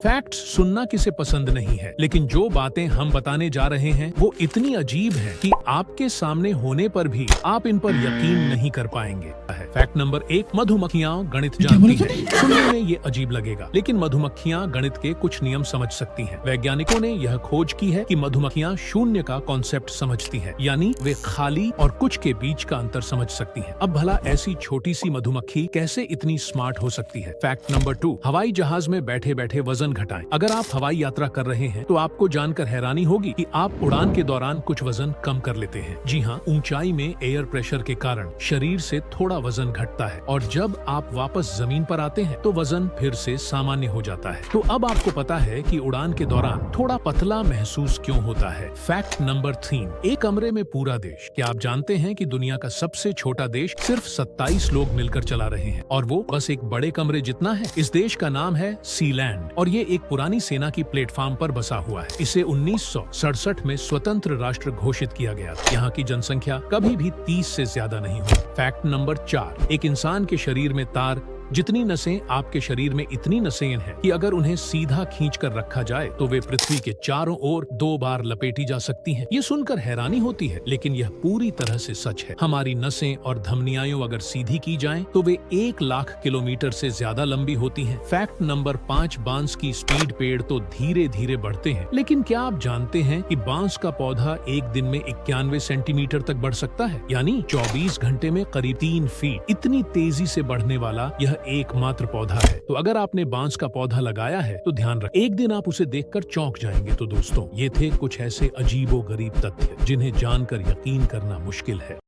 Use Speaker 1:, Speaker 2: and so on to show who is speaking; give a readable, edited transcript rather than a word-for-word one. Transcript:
Speaker 1: Facts सुनना किसे पसंद नहीं है, लेकिन जो बातें हम बताने जा रहे हैं वो इतनी अजीब हैं कि आपके सामने होने पर भी आप इन पर यकीन नहीं कर पाएंगे। फैक्ट नंबर 1, मधुमक्खियां गणित जानती हैं। सुनने में ये अजीब लगेगा, लेकिन मधुमक्खियां गणित के कुछ नियम समझ सकती हैं। वैज्ञानिकों ने यह खोज की है कि मधुमक्खियां शून्य का कॉन्सेप्ट समझती हैं, यानी वे खाली और कुछ के बीच का अंतर समझ सकती हैं। अब भला ऐसी छोटी सी मधुमक्खी कैसे इतनी स्मार्ट हो सकती है? फैक्ट नंबर 2, हवाई जहाज में बैठे बैठे वजन घटाएं। अगर आप हवाई यात्रा कर रहे हैं तो आपको जानकर हैरानी होगी कि आप उड़ान के दौरान कुछ वजन कम कर लेते हैं। जी हाँ, ऊंचाई में एयर प्रेशर के कारण शरीर से थोड़ा वजन घटता है और जब आप वापस जमीन पर आते हैं तो वजन फिर से सामान्य हो जाता है। तो अब आपको पता है कि उड़ान के दौरान थोड़ा पतला महसूस क्यों होता है। फैक्ट नंबर 3, एक कमरे में पूरा देश। क्या आप जानते हैं कि दुनिया का सबसे छोटा देश सिर्फ 27 लोग मिलकर चला रहे हैं और वो बस एक बड़े कमरे जितना है। इस देश का नाम है सीलैंड और ये एक पुरानी सेना की प्लेटफॉर्म पर बसा हुआ है। इसे 1967 में स्वतंत्र राष्ट्र घोषित किया गया था। यहाँ की जनसंख्या कभी भी 30 से ज्यादा नहीं हुई। फैक्ट नंबर 4, एक इंसान के शरीर में तार जितनी नसें आपके शरीर में इतनी नसें हैं कि अगर उन्हें सीधा खींच कर रखा जाए तो वे पृथ्वी के चारों ओर 2 बार लपेटी जा सकती हैं। ये सुनकर हैरानी होती है, लेकिन यह पूरी तरह से सच है। हमारी नसें और धमनियां अगर सीधी की जाएं तो वे 1 लाख किलोमीटर से ज्यादा लंबी होती हैं। फैक्ट नंबर 5, बांस की स्पीड पेड़ तो धीरे धीरे बढ़ते हैं, लेकिन क्या आप जानते हैं कि बांस का पौधा एक दिन में 91 सेंटीमीटर तक बढ़ सकता है, यानी 24 घंटे में करीब 3 फीट। इतनी तेजी से बढ़ने वाला यह एकमात्र पौधा है। तो अगर आपने बांस का पौधा लगाया है तो ध्यान रखें, एक दिन आप उसे देखकर चौंक जाएंगे। तो दोस्तों, ये थे कुछ ऐसे अजीबोगरीब तथ्य जिन्हें जानकर यकीन करना मुश्किल है।